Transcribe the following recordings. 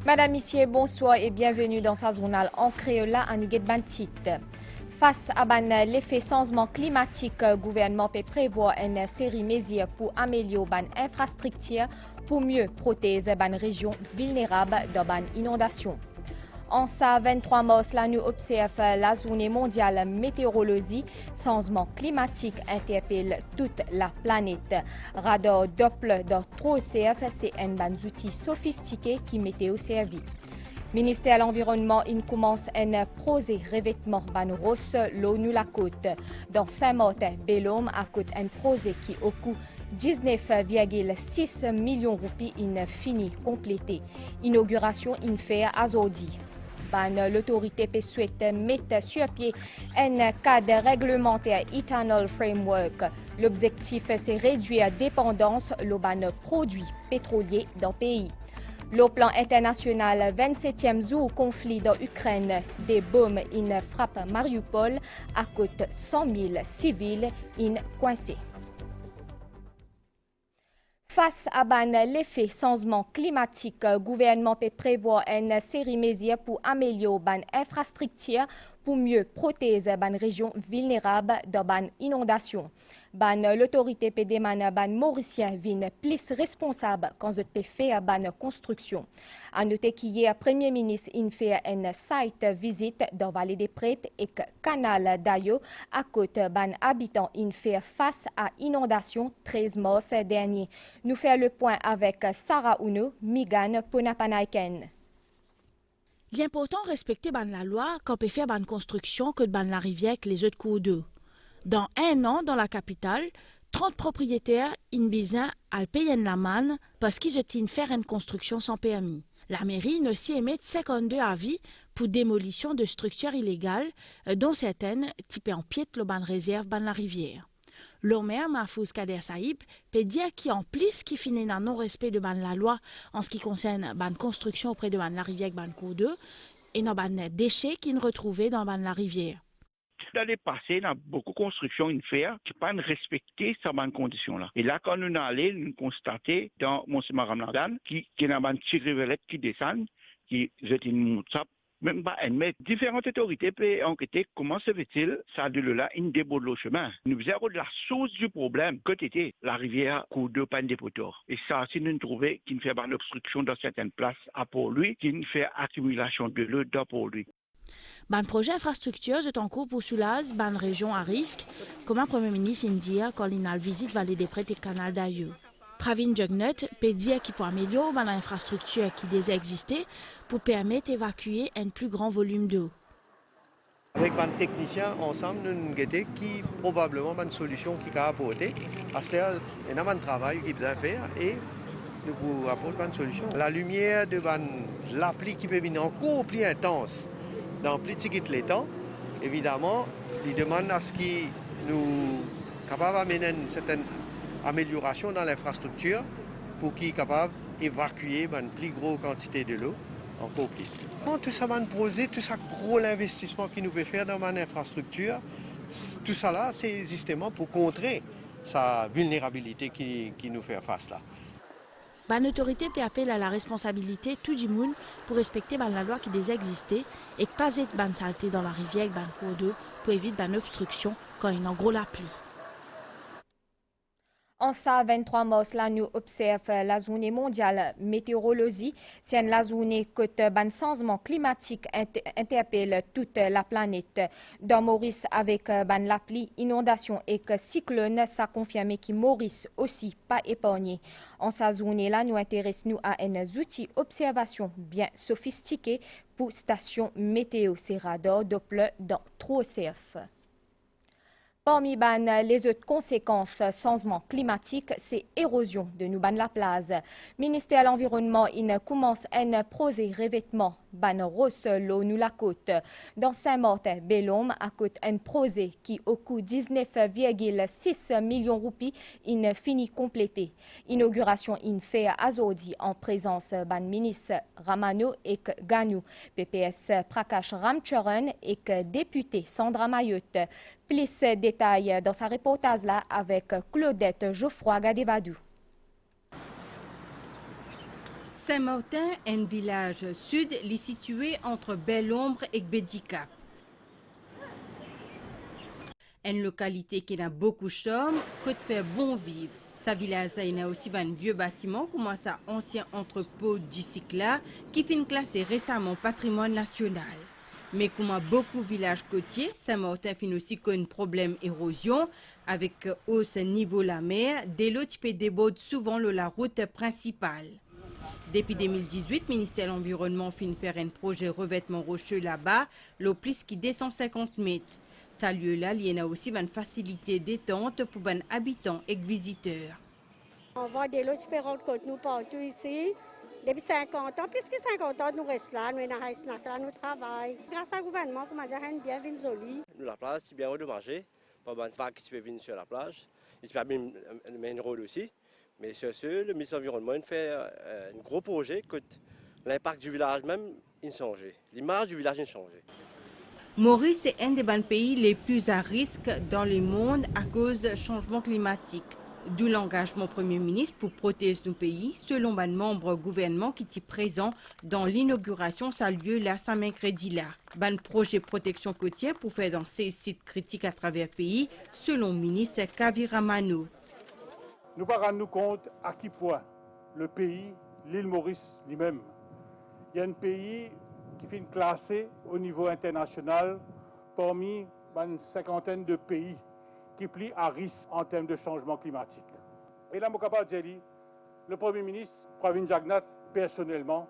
Madame, Monsieur, bonsoir et bienvenue dans sa journal en créole en Nuguet Bantit. Face à l'effet changement climatique, le gouvernement peut prévoir une série de mesures pour améliorer l'infrastructure pour mieux protéger les régions vulnérables de l'inondation. En sa 23 mars, là, nous observons la journée mondiale météorologie. Changement climatique interpelle toute la planète. Radar Doppler de 3CF, c'est un outil sophistiqué qui mettait au service. Ministère de l'Environnement, il commence un projet revêtement Banros, l'eau nous la côte. Dans Saint-Martin, Bellôme, à côté un projet qui au coût 19,6 millions de roupies, il finit complété. Inauguration in fait à Zodi. L'autorité peut souhaiter mettre sur pied un cadre réglementaire Ethanol Framework. L'objectif, c'est réduire la dépendance aux produits pétroliers dans le pays. Le plan international, 27e jour conflit dans l'Ukraine, des bombes in frappe Mariupol à côté de 100 000 civils in coincés. Face à l'effet changement climatique, le gouvernement peut prévoir une série de mesures pour améliorer l'infrastructure pour mieux protéger les régions vulnérables de l'inondation. L'autorité peut demander aux Mauriciens viennent plus responsables quand ils peuvent faire la construction. À noter qu'hier, le Premier ministre a fait une site visite dans la vallée des Prêtres et que le canal d'Ayo, à côté des habitants, a fait face à inondation 13 mars dernier. Nous faisons le point avec Sarah Uno, Migan Ponapanaiken. Il est important de respecter la loi quand on peut faire une construction que dans la rivière avec les autres cours d'eau. Dans un an, dans la capitale, 30 propriétaires in besoin à payer la manne parce qu'ils ont faire une construction sans permis. La mairie a aussi émis 52 avis pour démolition de structures illégales, dont certaines typées en piètre le ban réserve dans la rivière. Le maire Mahfouz Kader Saïb peut dire qu'il en plus qui finit dans non-respect de la loi en ce qui concerne la construction auprès de la rivière ban cours d'eau et dans les déchets qu'il retrouvait dans la rivière. Dans le passé, il y a beaucoup de constructions une faire qui n'ont pas respecté ces conditions-là. Et là, quand nous allons, nous constatons dans Monsieur Maramladan qu'il y a un petit rivière qui descend, qui jette une montagne. Même pas, mais différentes autorités peuvent enquêter comment se fait-il ça de là une déborde le chemin. Nous faisons la source du problème que était la rivière cours de panne des poteaux. Et ça, si nous trouvons qu'il fait une obstruction dans certaines places à pour lui, qu'il fait accumulation de l'eau dans pour lui. Le projet infrastructure est en cours pour soulager la région à risque, comme un Premier ministre India quand il a visite Vallée des Prêtres et Canal d'Aïeux. Pravin Jugnut peut dire qu'il faut améliorer l'infrastructure qui déjà existait pour permettre d'évacuer un plus grand volume d'eau. Avec les techniciens ensemble, nous avons qui probablement une solution qui a apporté. Parce qu'il y a un travail qui peut faire et nous pouvons apporter une solution. La lumière de l'appli qui peut venir encore plus intense dans plus de temps, évidemment, il demande à ce que nous capables d'amener une certaine amélioration dans l'infrastructure pour qu'ils soient capables d'évacuer une plus grosse quantité de l'eau encore plus. Tout ça va nous poser, tout ça gros investissement qu'il nous peut faire dans l'infrastructure, tout ça là, c'est justement pour contrer sa vulnérabilité qui nous fait face là. L'autorité peut appeler à la responsabilité tout le monde pour respecter la loi qui déjà existait et pas être ban saleté dans la rivière avec cours d'eau pour éviter une obstruction quand il y a en gros la pluie. En sa 23 mars, là, nous observons la journée mondiale météorologie. C'est la journée que le changement climatique interpelle toute la planète. Dans Maurice, avec la pluie, inondation et cyclone, ça confirme que Maurice aussi pas épargné. En sa journée, là, nous intéressons à un outil d'observation bien sophistiqué pour station météo. C'est radar Doppler dans 3CF. Parmi les autres conséquences changement climatique, c'est érosion de nous la plage. Ministère de l'Environnement commence un projet revêtement Rose l'eau nous la côte. Dans Saint-Martin, Bellôme, à côté un projet qui au coût 19,6 millions de roupies, finit complété. Inauguration fait à Zodi en présence ban ministre Ramano et Ganou, PPS Prakash Ramcharan et député Sandra Mayotte. Plus de détails dans sa reportage là avec Claudette Geoffroy Gadevadou. Saint-Martin est un village sud situé entre Belle-Ombre et Bédicap. Une localité qui a beaucoup de charme, qui fait bon vivre. Sa village a aussi un vieux bâtiment, comme ça ancien entrepôt du Cycla, qui finit classé récemment patrimoine national. Mais comme beaucoup de villages côtiers, Saint-Martin finit aussi qu'un problème d'érosion, avec hausse niveau la mer, des lots qui débordent souvent la route principale. Depuis 2018, le ministère de l'Environnement finit faire un projet revêtement rocheux là-bas, l'eau plus qui descend 50 mètres. Ce lieu-là, il y a aussi une facilité détente pour les habitants et les visiteurs. On voit des lots qui rencontrent nous partout ici. Depuis 50 ans, puisque 50 ans, nous restons là, nous nous travaillons. Grâce au gouvernement, comment dire, bien joli. La plage, c'est bien endommagée. Pas de vagues qui peuvent venir sur la plage. Il peut bien un rôle aussi. Mais sur ce, le ministère de l'Environnement fait un gros projet que l'impact du village même a changé. L'image du village a changé. Maurice est un des pays les plus à risque dans le monde à cause du changement climatique. D'où l'engagement Premier ministre pour protéger nos pays, selon un membre du gouvernement qui était présent dans l'inauguration ça a lieu là, ce mercredi-là. Un projet protection côtière pour faire dans ces sites critiques à travers le pays, selon le ministre Kaviramano. Nous ne nous compte à quel point le pays, l'île Maurice lui-même, il y a un pays qui finit classé au niveau international parmi une cinquantaine de pays qui plient à risque en termes de changement climatique. Et là, je suis capable de dire, le Premier ministre, Pravin Jagnat, personnellement,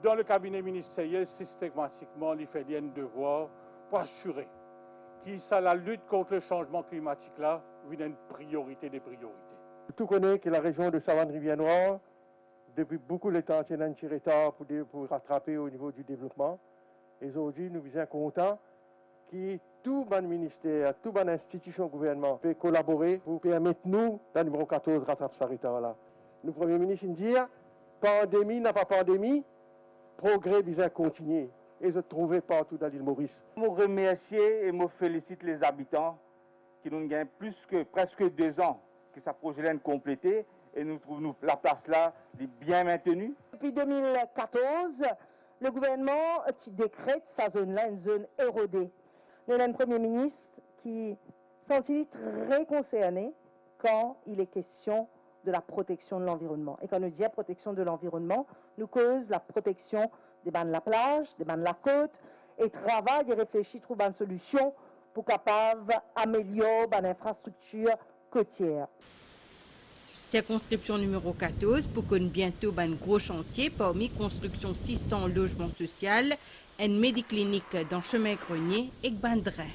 dans le cabinet ministériel, systématiquement, il fait un devoir pour assurer que la lutte contre le changement climatique là est une priorité des priorités. Tout connaît que la région de Savane-Rivière-Noire, depuis beaucoup de temps, c'est un petit retard pour rattraper au niveau du développement. Et aujourd'hui, nous sommes contents que tout le ministère, toute institution gouvernement peut collaborer pour permettre nous, dans le numéro 14, de rattraper ce retard-là. Le Premier ministre dit, pandémie n'a pas pandémie, progrès besoin continuer. Et se trouver partout dans l'île Maurice. Je remercie et je félicite les habitants qui nous gagnent plus que presque 2 ans que ce projet est complété et nous trouvons la place là bien maintenue. Depuis 2014, le gouvernement décrète sa zone-là une zone érodée. Nous avons un Premier ministre qui s'est très concerné quand il est question de la protection de l'environnement. Et quand nous disons protection de l'environnement, nous cause la protection des bancs de la plage, des bancs de la côte, et travaille et réfléchit, trouve une solution pour capable améliorer l'infrastructure côtière. Circonscription numéro 14 pour qu'on bientôt un gros chantier parmi construction 600 logements sociaux, une médiclinique dans Chemin Grenier et Bandrin.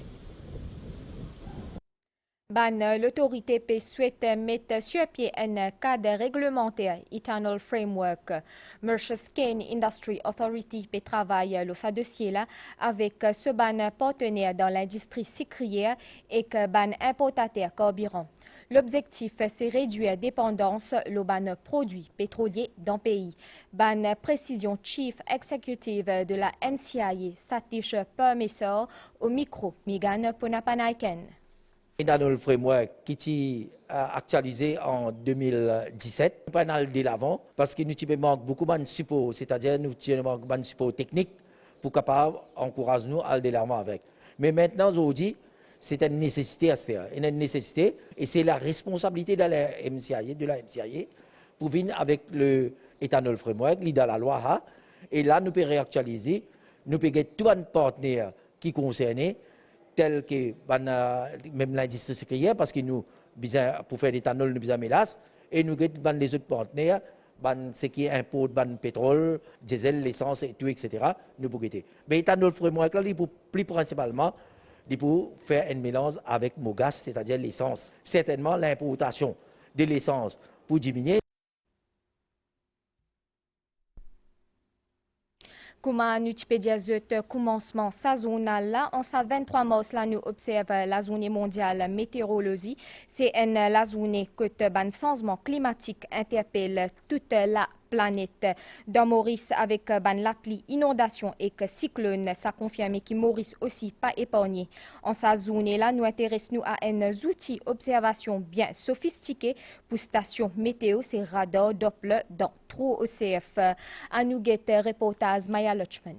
L'autorité peut souhaite mettre sur pied un cadre réglementaire, Ethanol Framework. Mauritius Cane Industry Authority peut travailler ce dossier-là avec ce partenaire dans l'industrie sucrière et que importateur carburant. L'objectif, c'est réduire la dépendance aux produits pétroliers dans le pays. Précision Chief Executive de la NCIA, Satish Permessor, au micro, Megan Ponapanaiken. Ethanol Framework qui est actualisé en 2017. Pas aller de l'avant parce que nous manquons beaucoup de support, c'est-à-dire nous manquons de support technique pour capable encourager nous à aller de l'avant avec. Mais maintenant aujourd'hui, c'est une nécessité à faire, une nécessité et c'est la responsabilité de la MCIA, pour venir avec le Ethanol Framework, dans la loi et là nous pouvons réactualiser, nous pouvons tous les partenaires qui sont concernés tel que même l'industrie sucrière, parce que nous, pour faire l'éthanol, nous avons mélasse, et nous avons les autres partenaires, ce qui importe pétrole, diesel, l'essence, et tout, etc. Nous pouvons guetter. Mais l'éthanol Framework, là, plus principalement, pour faire un mélange avec Mogas, c'est-à-dire l'essence. Certainement, l'importation de l'essence pour diminuer. Comme nous avons commencement saisonal là, en 23 mars là nous observe la journée mondiale météorologie. C'est la journée que le changement climatique interpelle toute la planète. Dans Maurice, avec ban l'appli inondation et que cyclone, ça confirme que Maurice aussi pas épargné. En sa zone là, nous intéressons à un outil observation bien sophistiqué pour station météo, c'est radar Doppler dans trop OCF. À nous guetter reportage Maya Lutchman.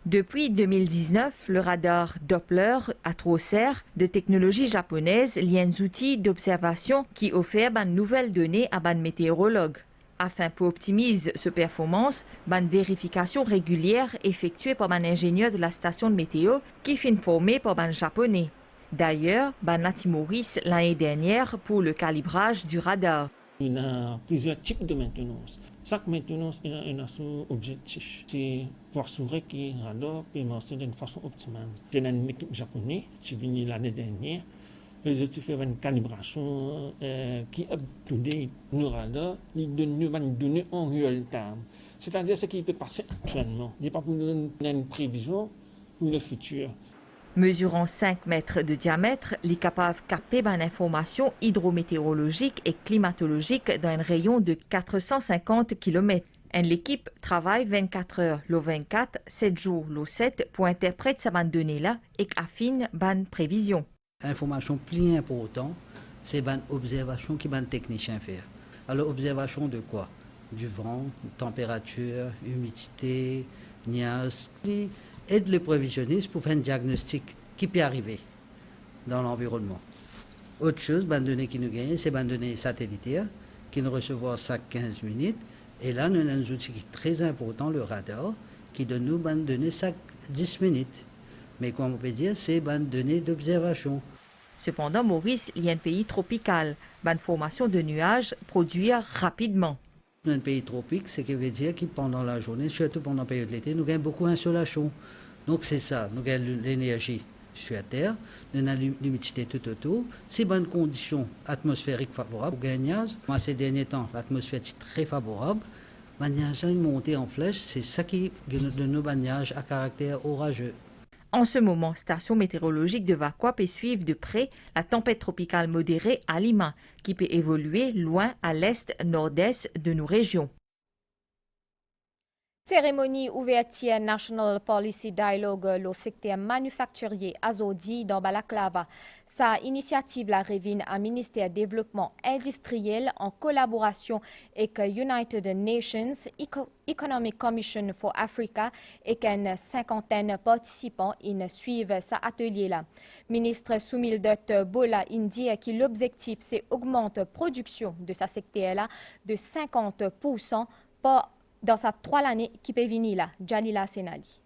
Depuis 2019, le radar Doppler a trop sert de technologie japonaise lié à un outil d'observation qui offre de nouvelles données à ban météorologues. Afin pour optimiser ce performance, ban vérification régulière effectuée par un ingénieur de la station de météo qui fin formé par ban japonais. D'ailleurs, ban lati Maurice l'année dernière pour le calibrage du radar. Il y a plusieurs types de maintenance. Chaque maintenance a son objectif. C'est pour s'assurer que le radar peut marcher d'une façon optimale. C'est une équipe japonaise qui est venue l'année dernière. L'objectif est une calibration qui est up-to-date. Le radar, il donne une donnée en real time. C'est-à-dire ce qui peut passer actuellement. Il n'y a pas pour une prévision pour le futur. Mesurant 5 mètres de diamètre, il est capable de capter une information hydrométéorologique et climatologique dans un rayon de 450 km. L'équipe travaille 24 heures le 24, 7 jours le 7 pour interpréter ces données-là et affiner les prévisions. Information plus importante, c'est l'observation que les techniciens font. Alors, observation de quoi? Du vent, température, humidité, nuages. Aide le prévisionniste pour faire un diagnostic qui peut arriver dans l'environnement. Autre chose, les données qui nous gagnent, c'est les données satellitaires qui nous recevons chaque 15 minutes. Et là, nous avons un outil qui est très important, le radar, qui donne nous les données chaque 10 minutes. Mais comme on peut dire, c'est les données d'observation. Cependant, Maurice il y a un pays tropical. La formation de nuages produit rapidement. Dans un pays tropique, ce qui veut dire que pendant la journée, surtout pendant la période de l'été, nous avons beaucoup d'insolation. Donc c'est ça, nous avons l'énergie sur la Terre, nous avons l'humidité tout autour. C'est bonnes conditions atmosphériques favorables. Pour gagner, ces derniers temps, l'atmosphère est très favorable. Le nuage est monté en flèche, c'est ça qui donne nos nuages à caractère orageux. En ce moment, station météorologique de Vakwa peut suivre de près la tempête tropicale modérée à Lima, qui peut évoluer loin à l'est-nord-est de nos régions. Cérémonie ouverture National Policy Dialogue le secteur manufacturier Azodi dans Balaklava. Sa initiative la revient à ministère Développement industriel en collaboration avec United Nations Economic Commission for Africa et qu'une cinquantaine participants suivent cet atelier-là. Ministre Soumildot Bola dit que l'objectif c'est augmenter la production de ce secteur-là de 50% dans sa 3 années qui peut venir là. Jalila Senali.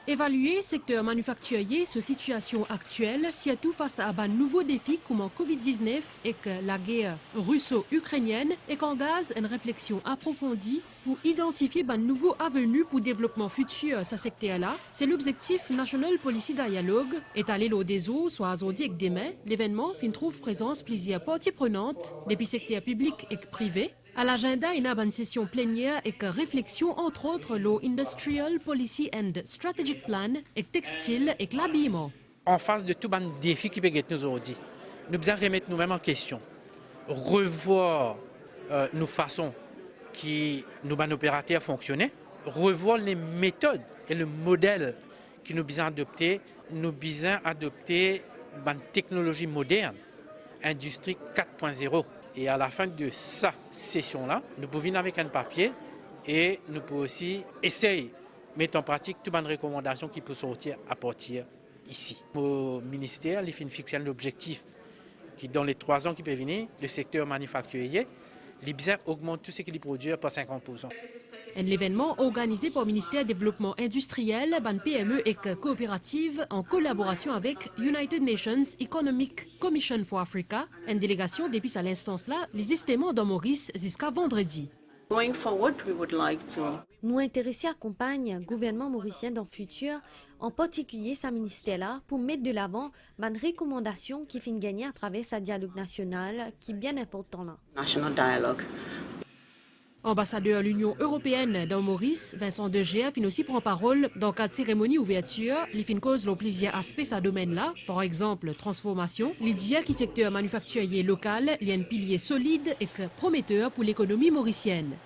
Évaluer secteur manufacturier sur situation actuelle, surtout face à un nouveau défi comme Covid-19 et que la guerre russo-ukrainienne et qu'engage une réflexion approfondie pour identifier un nouveau avenue pour développement futur ce secteur-là. C'est l'objectif National Policy Dialogue. Étalé l'eau des eaux, soit aujourd'hui et demain, l'événement trouve présence plusieurs parties prenantes, depuis secteur public et privé. À l'agenda, il y a une session plénière et réflexion entre autres l'Industrial Policy and Strategic Plan et textile et l'habillement. En face de tout les défis qui peuvent être nous aujourd'hui, nous devons remettre nous-mêmes en question, revoir nos façons qui nos opérateurs fonctionnaient, revoir les méthodes et le modèle que nous devons adopter, une technologie moderne, industrie 4.0. Et à la fin de cette session-là, nous pouvons venir avec un papier et nous pouvons aussi essayer de mettre en pratique toutes les recommandations qui peuvent sortir à partir ici. Au ministère, il faut fixer un objectif qui, dans les 3 ans qui peuvent venir, le secteur manufacturier, les besoins augmentent tout ce qu'ils produisent par 50%. Un événement organisé par le ministère du Développement industriel, ban PME et coopérative en collaboration avec United Nations Economic Commission for Africa, une délégation depuis à l'instance-là, les estimants dans Maurice jusqu'à vendredi. Nous intéressés accompagnent le gouvernement mauricien dans le futur, en particulier sa ministère-là, pour mettre de l'avant une recommandation qui finit gagner à travers sa dialogue national qui est bien important là. En Ambassadeur de l'Union européenne dans Maurice, Vincent Deger, fin aussi prend parole dans le cadre de cérémonie ouverture. Il fin cause l'on plusieurs aspects de ce domaine-là. Par exemple, transformation. Il dit que le secteur manufacturier local il y a un pilier solide et prometteur pour l'économie mauricienne.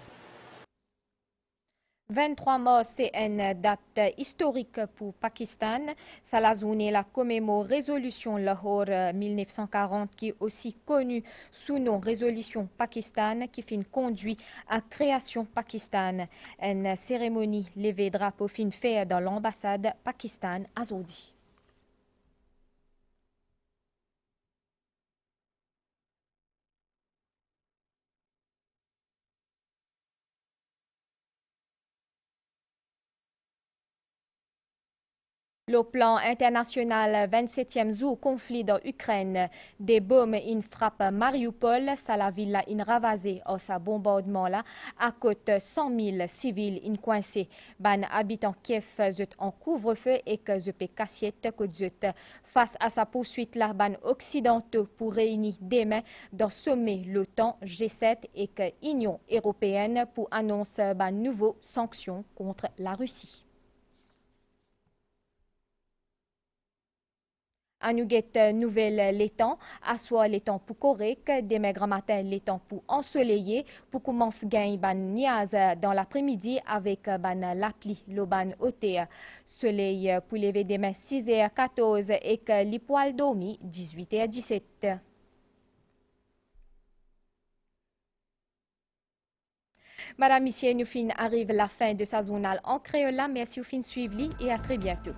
23 mars, c'est une date historique pour Pakistan. Ça la zone la commémore résolution Lahore 1940 qui est aussi connue sous nom résolution Pakistan qui fin conduit à création Pakistan. Une cérémonie levée drapeau fin fait dans l'ambassade Pakistan à Saudi. Le plan international 27e jour conflit dans l'Ukraine. Des bombes in frappe Mariupol, ça la ville in ravasé au sa bombardement là à côté 100 000 civils in coincés. Ban habitants Kiev zut en couvre-feu et que je peux cassiette que zut. Face à sa poursuite là ban occidentaux pour réunir demain dans sommet l'OTAN G7 et que Union européenne pour annoncer ban nouveau sanctions contre la Russie. À nous guette nouvelle l'étang, à soit l'étang pour correct, demain grand matin l'étang pour ensoleillé, pour commencer gain ban niaz dans l'après-midi avec ban l'appli le ban oté. Soleil pour lever demain 6h14 et que les poils dormi 18h17. Madame, Monsieur, nous fin arrive la fin de sa journal en créole. Merci au fin suivi et à très bientôt.